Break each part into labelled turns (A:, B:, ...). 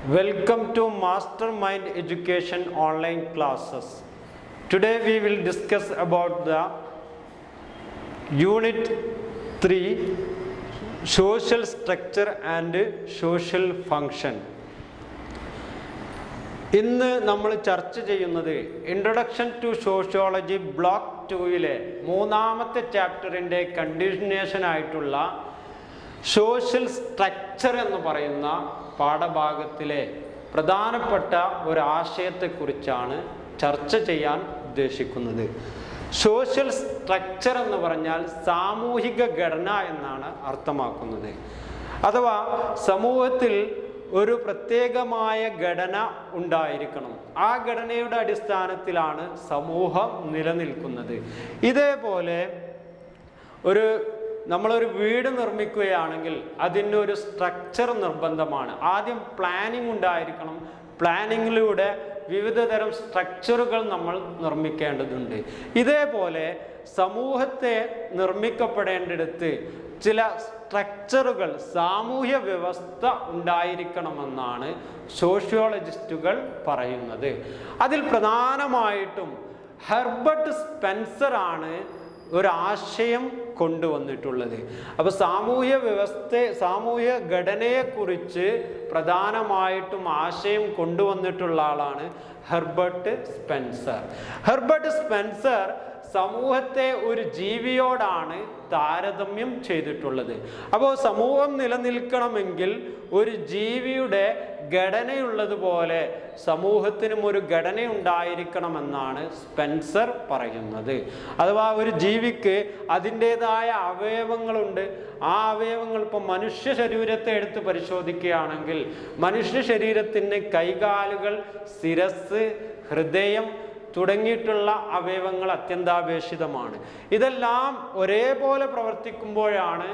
A: Welcome to Mastermind Education online classes. Today we will discuss about the Unit 3 Social Structure and Social Function. ഇന്ന് നമ്മൾ ചർച്ച ചെയ്യുന്നത് introduction two sociology block 2-ലെ മൂന്നാമത്തെ ചാപ്റ്ററിൻ്റെ continuation ആയിട്ടുള്ള social structure എന്ന് പറയുന്ന പാഠഭാഗത്തിലെ പ്രധാനപ്പെട്ട ഒരു ആശയത്തെക്കുറിച്ചാണ് ചർച്ച ചെയ്യാൻ ഉദ്ദേശിക്കുന്നത്. സോഷ്യൽ സ്ട്രക്ചർ എന്ന് പറഞ്ഞാൽ സാമൂഹിക ഘടന എന്നാണ് അർത്ഥമാക്കുന്നത്. അഥവാ സമൂഹത്തിൽ ഒരു പ്രത്യേകമായ ഘടന ഉണ്ടായിരിക്കണം. ആ ഘടനയുടെ അടിസ്ഥാനത്തിലാണ് സമൂഹം നിലനിൽക്കുന്നത്. ഇതേപോലെ നമ്മളൊരു വീട് നിർമ്മിക്കുകയാണെങ്കിൽ അതിനൊരു സ്ട്രക്ചർ നിർബന്ധമാണ്. ആദ്യം പ്ലാനിങ് ഉണ്ടായിരിക്കണം. പ്ലാനിങ്ങിലൂടെ വിവിധ തരം സ്ട്രക്ചറുകൾ നമ്മൾ നിർമ്മിക്കേണ്ടതുണ്ട്. ഇതേപോലെ സമൂഹത്തെ നിർമ്മിക്കപ്പെടേണ്ടിടത്ത് ചില സ്ട്രക്ചറുകൾ, സാമൂഹ്യ വ്യവസ്ഥ ഉണ്ടായിരിക്കണമെന്നാണ് സോഷ്യോളജിസ്റ്റുകൾ പറയുന്നത്. അതിൽ പ്രധാനമായിട്ടും ഹെർബർട്ട് സ്പെൻസർ ആണ് ഒരാശയം കൊണ്ടുവന്നിട്ടുള്ളത്. അപ്പോൾ സാമൂഹ്യ ഘടനയെക്കുറിച്ച് പ്രധാനമായിട്ടും ആശയം കൊണ്ടുവന്നിട്ടുള്ള ആളാണ് ഹെർബർട്ട് സ്പെൻസർ. ഹെർബർട്ട് സ്പെൻസർ സമൂഹത്തെ ഒരു ജീവിയോടാണ് താരതമ്യം ചെയ്തിട്ടുള്ളത്. അപ്പോൾ സമൂഹം നിലനിൽക്കണമെങ്കിൽ ഒരു ജീവിയുടെ ഘടനയുള്ളതുപോലെ സമൂഹത്തിനും ഒരു ഘടന ഉണ്ടായിരിക്കണമെന്നാണ് സ്പെൻസർ പറയുന്നത്. അഥവാ ഒരു ജീവിക്ക് അതിൻ്റെതായ അവയവങ്ങളുണ്ട്. ആ അവയവങ്ങൾ ഇപ്പം മനുഷ്യ ശരീരത്തെ എടുത്ത് പരിശോധിക്കുകയാണെങ്കിൽ മനുഷ്യ ശരീരത്തിന് കൈകാലുകൾ, ശിരസ്, ഹൃദയം തുടങ്ങിയിട്ടുള്ള അവയവങ്ങൾ അത്യന്താപേക്ഷിതമാണ്. ഇതെല്ലാം ഒരേപോലെ പ്രവർത്തിക്കുമ്പോഴാണ്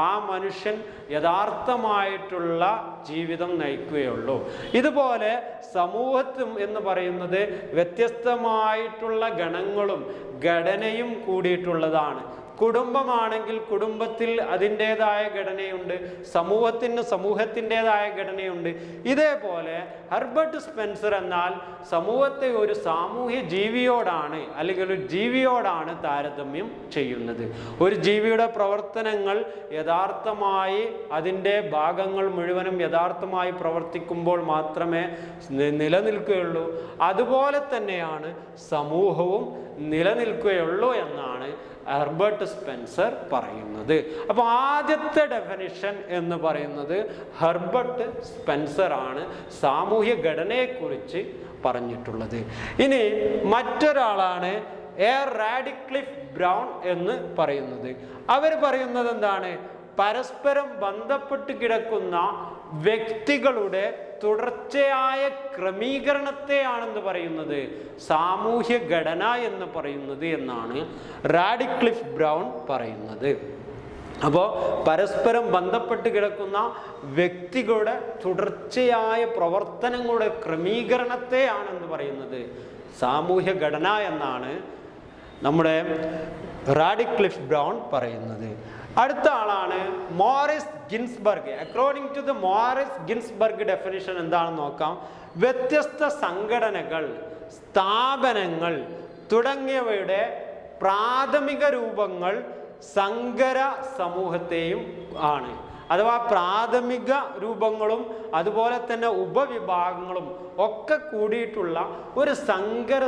A: ആ മനുഷ്യൻ യഥാർത്ഥമായിട്ടുള്ള ജീവിതം നയിക്കുകയുള്ളൂ. ഇതുപോലെ സമൂഹത്തും എന്ന് പറയുന്നത് വ്യത്യസ്തമായിട്ടുള്ള ഗണങ്ങളും ഘടനയും കൂടിയിട്ടുള്ളതാണ്. കുടുംബമാണെങ്കിൽ കുടുംബത്തിൽ അതിൻ്റെതായ ഘടനയുണ്ട്, സമൂഹത്തിൻ്റെതായ ഘടനയുണ്ട്. ഇതേപോലെ ഹെർബർട്ട് സ്പെൻസർ എന്നാൽ സമൂഹത്തെ ഒരു സാമൂഹ്യ ജീവിയോടാണ് അല്ലെങ്കിൽ ഒരു ജീവിയോടാണ് താരതമ്യം ചെയ്യുന്നത്. ഒരു ജീവിയുടെ പ്രവർത്തനങ്ങൾ യഥാർത്ഥമായി അതിൻ്റെ ഭാഗങ്ങൾ മുഴുവനും യഥാർത്ഥമായി പ്രവർത്തിക്കുമ്പോൾ മാത്രമേ നിലനിൽക്കുകയുള്ളൂ. അതുപോലെ തന്നെയാണ് സമൂഹവും നിലനിൽക്കുകയുള്ളൂ എന്നാണ് ഹെർബർട്ട് സ്പെൻസർ പറയുന്നത്. അപ്പോൾ ആദ്യത്തെ ഡെഫിനിഷൻ എന്ന് പറയുന്നത് ഹെർബർട്ട് സ്പെൻസർ ആണ് സാമൂഹ്യ ഘടനയെക്കുറിച്ച് പറഞ്ഞിട്ടുള്ളത്. ഇനി മറ്റൊരാളാണ് റാഡിക്ലിഫ് ബ്രൗൺ എന്ന് പറയുന്നത്. അവർ പറയുന്നത് എന്താണ്? പരസ്പരം ബന്ധപ്പെട്ട് കിടക്കുന്ന വ്യക്തികളുടെ തുടർച്ചയായ ക്രമീകരണത്തെയാണെന്ന് പറയുന്നത് സാമൂഹ്യ ഘടന എന്ന് പറയുന്നത് എന്നാണ് റാഡിക്ലിഫ് ബ്രൗൺ പറയുന്നത്. അപ്പോൾ പരസ്പരം ബന്ധപ്പെട്ട് കിടക്കുന്ന വ്യക്തികളുടെ തുടർച്ചയായ പ്രവർത്തനങ്ങളുടെ ക്രമീകരണത്തെയാണെന്ന് പറയുന്നത് സാമൂഹ്യ ഘടന എന്നാണ് നമ്മുടെ റാഡിക്ലിഫ് ബ്രൗൺ പറയുന്നത്. അടുത്ത ആളാണ് Morris Ginsberg. According to the Morris Ginsberg definition എന്താണെന്ന് നോക്കാം. വ്യത്യസ്ത സംഘടനകൾ, സ്ഥാപനങ്ങൾ തുടങ്ങിയവയുടെ പ്രാഥമിക രൂപങ്ങൾ സങ്കര സമൂഹത്തെയും ആണ്. അഥവാ പ്രാഥമിക രൂപങ്ങളും അതുപോലെ തന്നെ ഉപവിഭാഗങ്ങളും ഒക്കെ കൂടിയിട്ടുള്ള ഒരു സങ്കര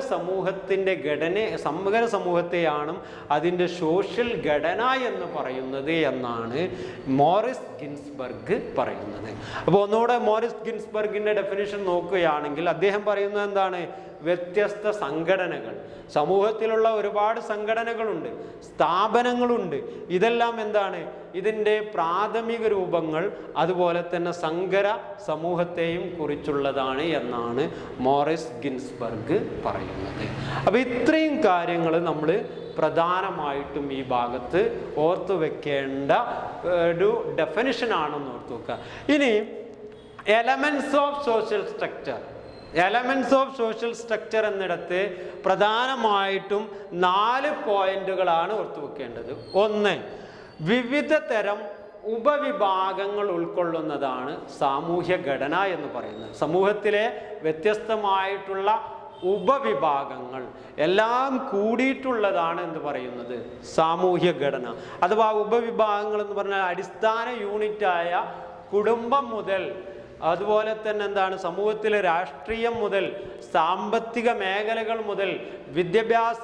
A: സമൂഹത്തെയാണ് അതിൻ്റെ സോഷ്യൽ ഘടന എന്ന് പറയുന്നത് എന്നാണ് മോറിസ് ഗിൻസ്ബർഗ് പറയുന്നത്. അപ്പോൾ ഒന്നുകൂടെ മോറിസ് ഗിൻസ്ബർഗിൻ്റെ ഡെഫിനിഷൻ നോക്കുകയാണെങ്കിൽ അദ്ദേഹം പറയുന്നത് എന്താണ്? വ്യത്യസ്ത സംഘടനകൾ, സമൂഹത്തിലുള്ള ഒരുപാട് സംഘടനകളുണ്ട്, സ്ഥാപനങ്ങളുണ്ട്. ഇതെല്ലാം എന്താണ്? ഇതിൻ്റെ പ്രാഥമിക രൂപങ്ങൾ അതുപോലെ തന്നെ സങ്കര സമൂഹത്തെയും കുറിച്ചുള്ളതാണ് എന്നാണ് മോറിസ് ഗിൻസ്ബർഗ് പറയുന്നത്. അപ്പോൾ ഇത്രയും കാര്യങ്ങൾ നമ്മൾ പ്രധാനമായിട്ടും ഈ ഭാഗത്ത് ഓർത്തു വെക്കേണ്ട ഒരു ഡെഫിനിഷനാണെന്ന് ഓർത്തു വെക്കുക. ഇനി elements of social structure. Elements of social structure എന്നിടത്ത് പ്രധാനമായിട്ടും 4 പോയിന്റുകളാണ് ഓർത്തു വെക്കേണ്ടത്. ഒന്ന്, വിവിധ തരം ഉപവിഭാഗങ്ങൾ ഉൾക്കൊള്ളുന്നതാണ് സാമൂഹ്യ ഘടന എന്ന് പറയുന്നത്. സമൂഹത്തിലെ വ്യത്യസ്തമായിട്ടുള്ള ഉപവിഭാഗങ്ങൾ എല്ലാം കൂടിയിട്ടുള്ളതാണ് എന്ന് പറയുന്നത് സാമൂഹ്യ ഘടന. അഥവാ ഉപവിഭാഗങ്ങൾ എന്ന് പറഞ്ഞാൽ അടിസ്ഥാന യൂണിറ്റായ കുടുംബം മുതൽ, അതുപോലെ തന്നെ എന്താണ് സമൂഹത്തിലെ രാഷ്ട്രീയം മുതൽ, സാമ്പത്തിക മേഖലകൾ മുതൽ, വിദ്യാഭ്യാസ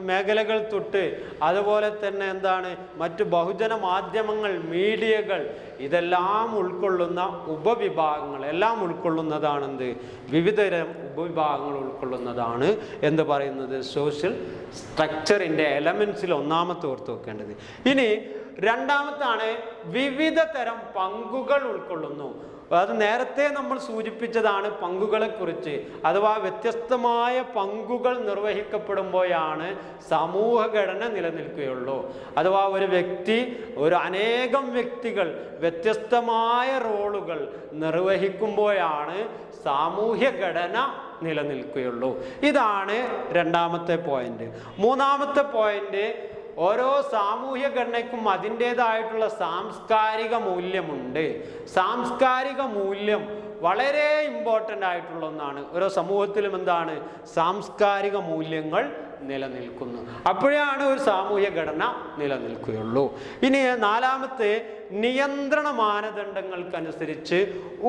A: മേഖലകൾ തൊട്ട്, അതുപോലെ തന്നെ എന്താണ് മറ്റു ബഹുജന മാധ്യമങ്ങൾ, മീഡിയകൾ, ഇതെല്ലാം ഉൾക്കൊള്ളുന്ന ഉപവിഭാഗങ്ങൾ എല്ലാം ഉൾക്കൊള്ളുന്നതാണ് എന്ത്, വിവിധതരം ഉപവിഭാഗങ്ങൾ ഉൾക്കൊള്ളുന്നതാണ് എന്ന് പറയുന്നത് സോഷ്യൽ സ്ട്രക്ചറിൻ്റെ എലമെൻസിൽ ഒന്നാമത്തെ ഓർത്ത് വെക്കേണ്ടത്. ഇനി രണ്ടാമത്താണ് വിവിധ തരം പങ്കുകൾ ഉൾക്കൊള്ളുന്നു. അത് നേരത്തെ നമ്മൾ സൂചിപ്പിച്ചതാണ് പങ്കുകളെ കുറിച്ച്. അഥവാ വ്യത്യസ്തമായ പങ്കുകൾ നിർവഹിക്കപ്പെടുമ്പോഴാണ് സമൂഹഘടന നിലനിൽക്കുകയുള്ളൂ. അഥവാ ഒരു വ്യക്തി, അനേകം വ്യക്തികൾ വ്യത്യസ്തമായ റോളുകൾ നിർവഹിക്കുമ്പോഴാണ് സാമൂഹ്യ ഘടന നിലനിൽക്കുകയുള്ളൂ. ഇതാണ് രണ്ടാമത്തെ പോയിന്റ്. മൂന്നാമത്തെ പോയിന്റ്, ഓരോ സാമൂഹ്യ ഘടനയ്ക്കും അതിൻ്റേതായിട്ടുള്ള സാംസ്കാരിക മൂല്യമുണ്ട്. സാംസ്കാരിക മൂല്യം വളരെ ഇമ്പോർട്ടൻ്റ് ആയിട്ടുള്ള ഒന്നാണ്. ഓരോ സമൂഹത്തിലും എന്താണ്, സാംസ്കാരിക മൂല്യങ്ങൾ നിലനിൽക്കുന്നു. അപ്പോഴാണ് ഒരു സാമൂഹ്യ ഘടന നിലനിൽക്കുകയുള്ളൂ. ഇനി നാലാമത്തെ, നിയന്ത്രണ മാനദണ്ഡങ്ങൾക്കനുസരിച്ച്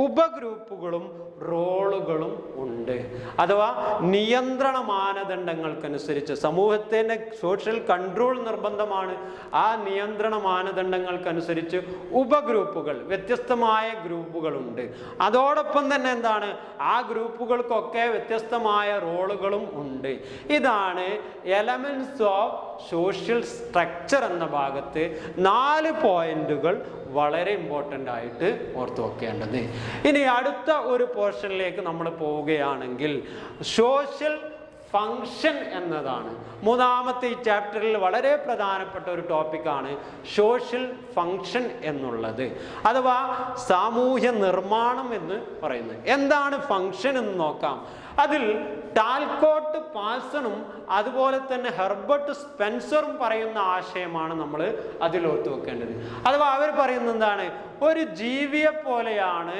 A: ഉപഗ്രൂപ്പുകളും റോളുകളും ഉണ്ട്. അഥവാ നിയന്ത്രണ മാനദണ്ഡങ്ങൾക്കനുസരിച്ച് സമൂഹത്തിൻ്റെ സോഷ്യൽ കൺട്രോൾ നിർബന്ധമാണ്. ആ നിയന്ത്രണ മാനദണ്ഡങ്ങൾക്കനുസരിച്ച് ഉപഗ്രൂപ്പുകൾ, വ്യത്യസ്തമായ ഗ്രൂപ്പുകളുണ്ട്. അതോടൊപ്പം തന്നെ എന്താണ്, ആ ഗ്രൂപ്പുകൾക്കൊക്കെ വ്യത്യസ്തമായ റോളുകളും ഉണ്ട്. ഇതാണ് എലമെന്റ്സ് ഓഫ് സോഷ്യൽ സ്ട്രക്ചർ എന്ന ഭാഗത്ത് 4 പോയിന്റുകൾ വളരെ ഇമ്പോർട്ടൻ്റ് ആയിട്ട് ഓർത്തു വെക്കേണ്ടത്. ഇനി അടുത്ത ഒരു പോർഷനിലേക്ക് നമ്മൾ പോവുകയാണെങ്കിൽ സോഷ്യൽ ഫങ്ഷൻ എന്നതാണ് മൂന്നാമത്തെ ഈ ചാപ്റ്ററിൽ വളരെ പ്രധാനപ്പെട്ട ഒരു ടോപ്പിക്കാണ് സോഷ്യൽ ഫങ്ഷൻ എന്നുള്ളത്, അഥവാ സാമൂഹ്യ നിർമ്മാണം എന്ന് പറയുന്നത്. എന്താണ് ഫങ്ഷൻ എന്ന് നോക്കാം. അതിൽ ടാൽക്കോട്ട് പാഴ്സണും അതുപോലെ തന്നെ ഹെർബർട്ട് സ്പെൻസറും പറയുന്ന ആശയമാണ് നമ്മൾ അതിലോർത്ത് വെക്കേണ്ടത്. അഥവാ അവർ പറയുന്നത് എന്താണ്, ഒരു ജീവിയെ പോലെയാണ്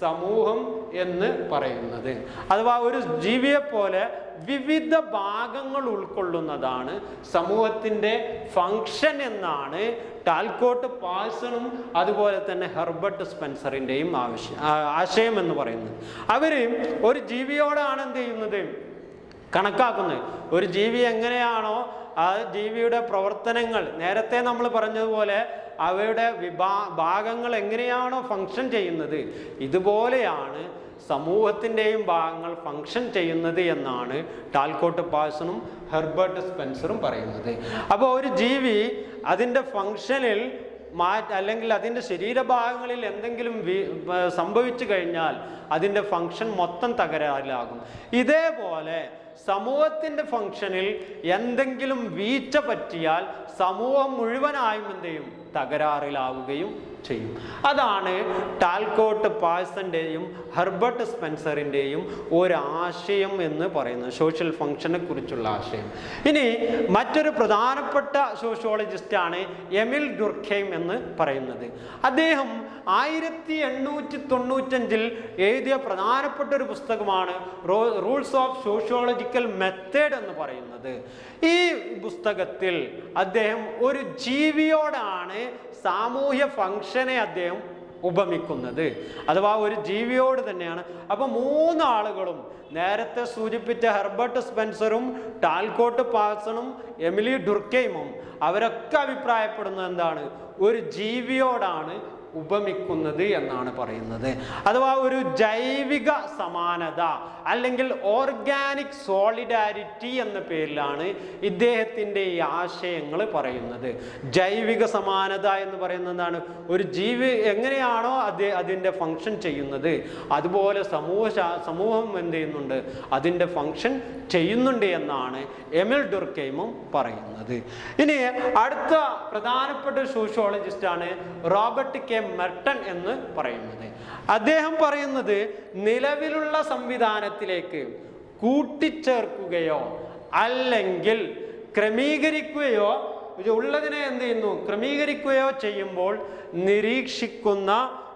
A: സമൂഹം എന്ന് പറയുന്നത്. അഥവാ ഒരു ജീവിയെ പോലെ വിവിധ ഭാഗങ്ങൾ ഉൾക്കൊള്ളുന്നതാണ് സമൂഹത്തിൻ്റെ ഫങ്ഷൻ എന്നാണ് ടാൽക്കോട്ട് പാഴ്സണും അതുപോലെ തന്നെ ഹെർബർട്ട് സ്പെൻസറിൻ്റെയും ആശയം എന്ന് പറയുന്നത്. അവർ ഒരു ജീവിയോടാണ് എന്ത് ചെയ്യുന്നത്, കണക്കാക്കുന്നത്. ഒരു ജീവി എങ്ങനെയാണോ ആ ജീവിയുടെ പ്രവർത്തനങ്ങൾ, നേരത്തെ നമ്മൾ പറഞ്ഞതുപോലെ അവയുടെ ഭാഗങ്ങൾ എങ്ങനെയാണോ ഫങ്ഷൻ ചെയ്യുന്നത്, ഇതുപോലെയാണ് സമൂഹത്തിൻ്റെയും ഭാഗങ്ങൾ ഫങ്ഷൻ ചെയ്യുന്നത് എന്നാണ് ടാൽക്കോട്ട് പാഴ്സണും ഹെർബർട്ട് സ്പെൻസറും പറയുന്നത്. അപ്പോൾ ഒരു ജീവി അതിൻ്റെ ഫങ്ഷനിൽ അല്ലെങ്കിൽ അതിൻ്റെ ശരീരഭാഗങ്ങളിൽ എന്തെങ്കിലും സംഭവിച്ചു കഴിഞ്ഞാൽ അതിൻ്റെ ഫങ്ഷൻ മൊത്തം തകരാറിലാകും. ഇതേപോലെ സമൂഹത്തിൻ്റെ ഫങ്ഷനിൽ എന്തെങ്കിലും വീഴ്ച പറ്റിയാൽ സമൂഹം മുഴുവനായും എന്ത് ചെയ്യും, തകരാറിലാവുകയും ചെയ്യും. അതാണ് ടാൽക്കോട്ട് പാഴ്സന്റെയും ഹെർബർട്ട് സ്പെൻസറിൻ്റെയും ഒരാശയം എന്ന് പറയുന്നത്, സോഷ്യൽ ഫങ്ഷനെ കുറിച്ചുള്ള ആശയം. ഇനി മറ്റൊരു പ്രധാനപ്പെട്ട സോഷ്യോളജിസ്റ്റാണ് എമിൽ ഡുർഖെയിം എന്ന് പറയുന്നത്. അദ്ദേഹം 1895 എഴുതിയ പ്രധാനപ്പെട്ട ഒരു പുസ്തകമാണ് റൂൾസ് ഓഫ് സോഷ്യോളജിക്കൽ മെത്തേഡ് എന്ന് പറയുന്നത്. ഈ പുസ്തകത്തിൽ അദ്ദേഹം ഒരു ജീവിയോടാണ് സാമൂഹ്യ ഫങ്ഷനെ അദ്ദേഹം ഉപമിക്കുന്നത്. അഥവാ ഒരു ജീവിയോട് തന്നെയാണ്. അപ്പോൾ 3 ആളുകളും, നേരത്തെ സൂചിപ്പിച്ച ഹെർബർട്ട് സ്പെൻസറും ടാൽക്കോട്ട് പാഴ്സണും എമിലി ഡുർഖെയിമും, അവരൊക്കെ അഭിപ്രായപ്പെടുന്നത് എന്താണ്, ഒരു ജീവിയോടാണ് ഉപമിക്കുന്നത് എന്നാണ് പറയുന്നത്. അഥവാ ഒരു ജൈവിക സമാനത അല്ലെങ്കിൽ ഓർഗാനിക് സോളിഡാരിറ്റി എന്ന പേരിലാണ് ഇദ്ദേഹത്തിൻ്റെ ഈ ആശയങ്ങൾ പറയുന്നത്. ജൈവിക സമാനത എന്ന് പറയുന്നത് എന്താണ്, ഒരു ജീവി എങ്ങനെയാണോ അതിൻ്റെ ഫങ്ഷൻ ചെയ്യുന്നത് അതുപോലെ സമൂഹം എന്ത് ചെയ്യുന്നുണ്ട്, അതിൻ്റെ ഫങ്ഷൻ ചെയ്യുന്നുണ്ട് എന്നാണ് എമിൽ ഡുർഖെയിമും പറയുന്നത്. ഇനി അടുത്ത പ്രധാനപ്പെട്ട സോഷ്യോളജിസ്റ്റാണ് റോബർട്ട് കെ മെർട്ടൺ എന്ന് പറയുന്നത്. അദ്ദേഹം പറയുന്നത് നിലവിലുള്ള സംവിധാനത്തിലേക്ക് കൂട്ടിച്ചേർക്കുകയോ അല്ലെങ്കിൽ ക്രമീകരിക്കുകയോ ഉള്ളതിനെ എന്ത് ചെയ്യുന്നു? ക്രമീകരിക്കുകയോ ചെയ്യുമ്പോൾ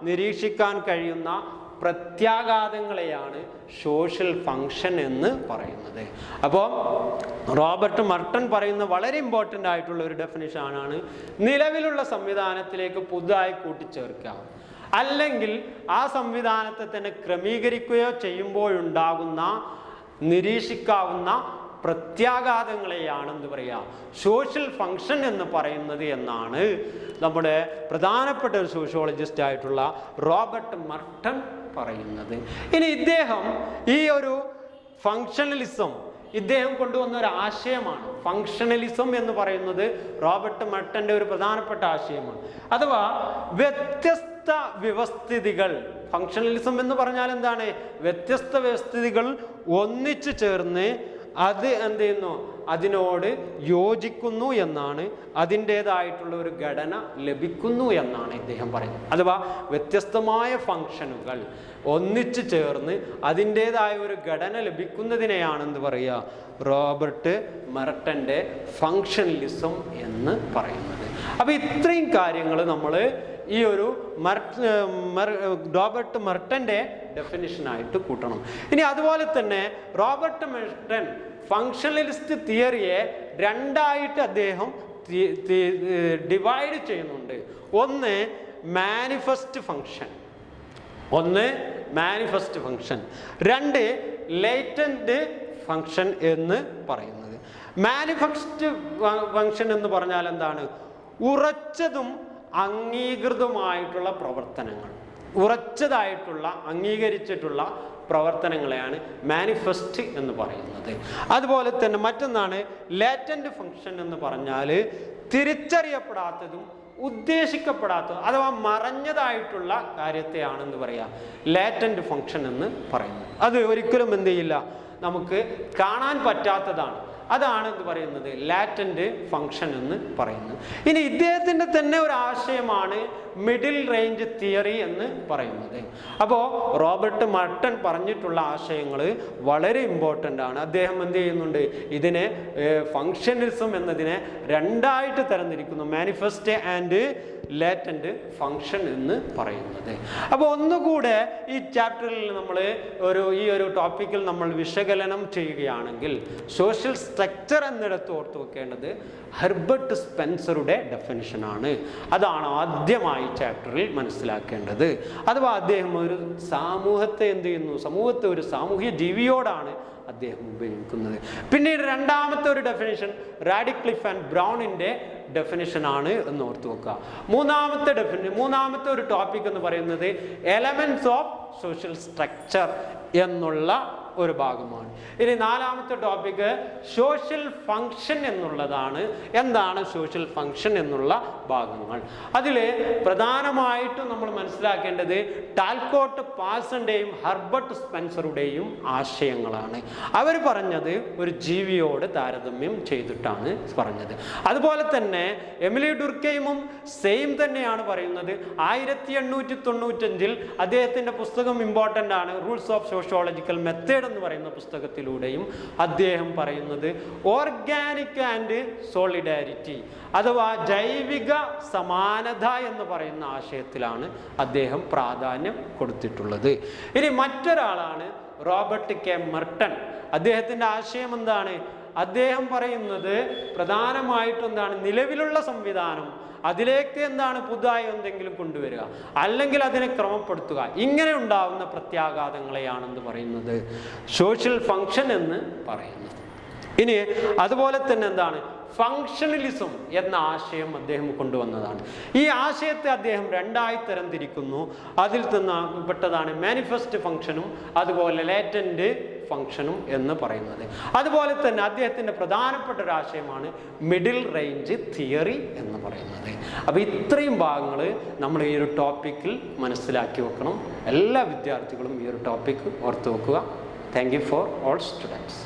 A: നിരീക്ഷിക്കാൻ കഴിയുന്ന പ്രത്യാഘാതങ്ങളെയാണ് സോഷ്യൽ ഫങ്ഷൻ എന്ന് പറയുന്നത്. അപ്പോൾ റോബർട്ട് മർട്ടൺ പറയുന്ന വളരെ ഇമ്പോർട്ടൻ്റ് ആയിട്ടുള്ള ഒരു ഡെഫിനിഷനാണ് നിലവിലുള്ള സംവിധാനത്തിലേക്ക് പുതുതായി കൂട്ടിച്ചേർക്കുക, അല്ലെങ്കിൽ ആ സംവിധാനത്തെ തന്നെ ക്രമീകരിക്കുകയോ ചെയ്യുമ്പോഴുണ്ടാകുന്ന നിരീക്ഷിക്കാവുന്ന പ്രത്യാഘാതങ്ങളെയാണ് എന്ത് പറയുക? സോഷ്യൽ ഫങ്ഷൻ എന്ന് പറയുന്നത് എന്നാണ് നമ്മുടെ പ്രധാനപ്പെട്ട ഒരു സോഷ്യോളജിസ്റ്റ് ആയിട്ടുള്ള റോബർട്ട് മർട്ടൺ പറയുന്നത്. ഇനി ഇദ്ദേഹം ഈ ഒരു ഫങ്ഷണലിസം ഇദ്ദേഹം കൊണ്ടുവന്ന ഒരു ആശയമാണ്. ഫങ്ഷണലിസം എന്ന് പറയുന്നത് റോബർട്ട് മർട്ടൻ്റെ ഒരു പ്രധാനപ്പെട്ട ആശയമാണ്. അഥവാ വ്യത്യസ്ത വ്യവസ്ഥിതികൾ, ഫങ്ഷണലിസം എന്ന് പറഞ്ഞാൽ എന്താണ്? വ്യത്യസ്ത വ്യവസ്ഥിതികൾ ഒന്നിച്ചു ചേർന്ന് അത് എന്ത് ചെയ്യുന്നു? അതിനോട് യോജിക്കുന്നു എന്നാണ്, അതിൻ്റേതായിട്ടുള്ള ഒരു ഘടന ലഭിക്കുന്നു എന്നാണ് ഇദ്ദേഹം പറയുന്നത്. അഥവാ വ്യത്യസ്തമായ ഫങ്ഷനുകൾ ഒന്നിച്ചു ചേർന്ന് അതിൻ്റേതായ ഒരു ഘടന ലഭിക്കുന്നതിനെയാണ് എന്ത് പറയുക? റോബർട്ട് മർട്ടൻ്റെ ഫങ്ഷണലിസം എന്ന് പറയുന്നത്. അപ്പോൾ ഇത്രയും കാര്യങ്ങൾ നമ്മൾ ഈ ഒരു റോബർട്ട് മർട്ടൻ്റെ ഡെഫിനിഷനായിട്ട് കൂട്ടണം. ഇനി അതുപോലെ തന്നെ റോബർട്ട് മർട്ടൺ ഫങ്ഷണലിസ്റ്റ് തിയറിയെ രണ്ടായിട്ട് അദ്ദേഹം ഡിവൈഡ് ചെയ്യുന്നുണ്ട്. ഒന്ന് മാനിഫെസ്റ്റ് ഫങ്ഷൻ, രണ്ട് ലേറ്റന്റ് ഫങ്ഷൻ എന്ന് പറയുന്നത്. മാനിഫെസ്റ്റ് ഫങ്ഷൻ എന്ന് പറഞ്ഞാൽ എന്താണ്? ഉറച്ചതും അംഗീകൃതമായിട്ടുള്ള പ്രവർത്തനങ്ങൾ, അംഗീകരിച്ചിട്ടുള്ള പ്രവർത്തനങ്ങളെയാണ് മാനിഫെസ്റ്റ് എന്ന് പറയുന്നത്. അതുപോലെ തന്നെ മറ്റൊന്നാണ് ലേറ്റന്റ് ഫങ്ഷൻ എന്ന് പറഞ്ഞാൽ തിരിച്ചറിയപ്പെടാത്തതും ഉദ്ദേശിക്കപ്പെടാത്തതും അഥവാ മറഞ്ഞതായിട്ടുള്ള കാര്യത്തെയാണ് എന്ന് പറയുക ലേറ്റന്റ് ഫങ്ഷൻ എന്ന് പറയുന്നത്. അത് ഒരിക്കലും എന്ത് ചെയ്യില്ല, നമുക്ക് കാണാൻ പറ്റാത്തതാണ്. അതാണ് എന്ത് പറയുന്നത്? ലാറ്റന്റ് ഫങ്ഷൻ എന്ന് പറയുന്നത്. ഇനി ഇദ്ദേഹത്തിൻ്റെ തന്നെ ഒരു ആശയമാണ് മിഡിൽ റേഞ്ച് തിയറി എന്ന് പറയുന്നത്. അപ്പോൾ റോബർട്ട് മർട്ടൺ പറഞ്ഞിട്ടുള്ള ആശയങ്ങൾ വളരെ ഇമ്പോർട്ടൻ്റ് ആണ്. അദ്ദേഹം എന്ത് ചെയ്യുന്നുണ്ട്? ഇതിനെ ഫങ്ഷണലിസം എന്നതിനെ രണ്ടായിട്ട് തരംതിരിക്കുന്നു, മാനിഫെസ്റ്റ് ആൻഡ് ലേറ്റന്റ് ഫങ്ഷൻ എന്ന് പറയുന്നത്. അപ്പോൾ ഒന്നുകൂടെ ഈ ചാപ്റ്ററിൽ നമ്മൾ ഈ ഒരു ടോപ്പിക്കിൽ നമ്മൾ വിശകലനം ചെയ്യുകയാണെങ്കിൽ സോഷ്യൽ സ്ട്രക്ചർ എന്നിടത്ത് ഓർത്ത് വെക്കേണ്ടത് ഹെർബർട്ട് സ്പെൻസറുടെ ഡെഫിനിഷനാണ്. അതാണ് ആദ്യമായി ചാപ്റ്ററിൽ മനസ്സിലാക്കേണ്ടത്. അഥവാ അദ്ദേഹം ഒരു സമൂഹത്തെ എന്ത് ചെയ്യുന്നു? സമൂഹത്തെ ഒരു സാമൂഹ്യ ജീവിയോടാണ് അദ്ദേഹം ഉപയോഗിക്കുന്നത്. പിന്നീട് രണ്ടാമത്തെ ഒരു ഡെഫിനിഷൻ റാഡിക്ലിഫ് ആൻഡ് ബ്രൗണിൻ്റെ ഡെഫിനിഷനാണ് എന്ന് ഓർത്ത് വെക്കുക. മൂന്നാമത്തെ ഒരു ടോപ്പിക് എന്ന് പറയുന്നത് എലമെന്റ്സ് ഓഫ് സോഷ്യൽ സ്ട്രക്ചർ എന്നുള്ള ഒരു ഭാഗമാണ്. ഇനി നാലാമത്തെ ടോപ്പിക്ക് സോഷ്യൽ ഫങ്ഷൻ എന്നുള്ളതാണ്. എന്താണ് സോഷ്യൽ ഫങ്ഷൻ എന്നുള്ള ഭാഗങ്ങൾ? അതിൽ പ്രധാനമായിട്ടും നമ്മൾ മനസ്സിലാക്കേണ്ടത് ടാൽക്കോട്ട് പാഴ്സന്റെയും ഹെർബർട്ട് സ്പെൻസറുടെയും ആശയങ്ങളാണ്. അവർ പറഞ്ഞത് ഒരു ജീവിയോട് താരതമ്യം ചെയ്തിട്ടാണ് പറഞ്ഞത്. അതുപോലെ തന്നെ എമിലി ഡുർക്കെയ്മും സെയിം തന്നെയാണ് പറയുന്നത്. 1895 അദ്ദേഹത്തിൻ്റെ പുസ്തകം ഇമ്പോർട്ടൻ്റ് ആണ്, റൂൾസ് ഓഫ് സോഷ്യോളജിക്കൽ മെത്തേഡ് എന്ന് പറയുന്ന പുസ്തകത്തിലൂടെയും അദ്ദേഹം പറയുന്നത് ഓർഗാനിക് ആൻഡ് സോളിഡാരിറ്റി അഥവാ ജൈവിക സമാനത എന്ന് പറയുന്ന ആശയത്തിലാണ് അദ്ദേഹം പ്രാധാന്യം കൊടുത്തിട്ടുള്ളത്. ഇനി മറ്റൊരാളാണ് റോബർട്ട് കെ മർട്ടൺ. അദ്ദേഹത്തിൻ്റെ ആശയം എന്താണ്? അദ്ദേഹം പറയുന്നത് പ്രധാനമായിട്ടും എന്താണ്? നിലവിലുള്ള സംവിധാനം അതിലേക്ക് എന്താണ് പുതുതായി എന്തെങ്കിലും കൊണ്ടുവരിക, അല്ലെങ്കിൽ അതിനെ ക്രമപ്പെടുത്തുക. ഇങ്ങനെ ഉണ്ടാവുന്ന പ്രത്യാഘാതങ്ങളെയാണെന്ന് പറയുന്നത് സോഷ്യൽ ഫങ്ഷൻ എന്ന് പറയുന്നത്. ഇനി അതുപോലെ തന്നെ എന്താണ്? ഫങ്ഷണലിസം എന്ന ആശയം അദ്ദേഹം കൊണ്ടുവന്നതാണ്. ഈ ആശയത്തെ അദ്ദേഹം രണ്ടായി തരംതിരിക്കുന്നു. അതിൽ പെട്ടതാണ് മാനിഫെസ്റ്റ് ഫങ്ഷനും അതുപോലെ ലേറ്റന്റ് ഫങ്ഷനും എന്ന് പറയുന്നത്. അതുപോലെ തന്നെ അദ്ദേഹത്തിൻ്റെ പ്രധാനപ്പെട്ട ഒരു ആശയമാണ് മിഡിൽ റേഞ്ച് തിയറി എന്ന് പറയുന്നത്. അപ്പോൾ ഇത്രയും ഭാഗങ്ങൾ നമ്മൾ ഈ ഒരു ടോപ്പിക്കിൽ മനസ്സിലാക്കി വെക്കണം. എല്ലാ വിദ്യാർത്ഥികളും ഈ ഒരു ടോപ്പിക്ക് ഓർത്ത് വെക്കുക. Thank you for all students.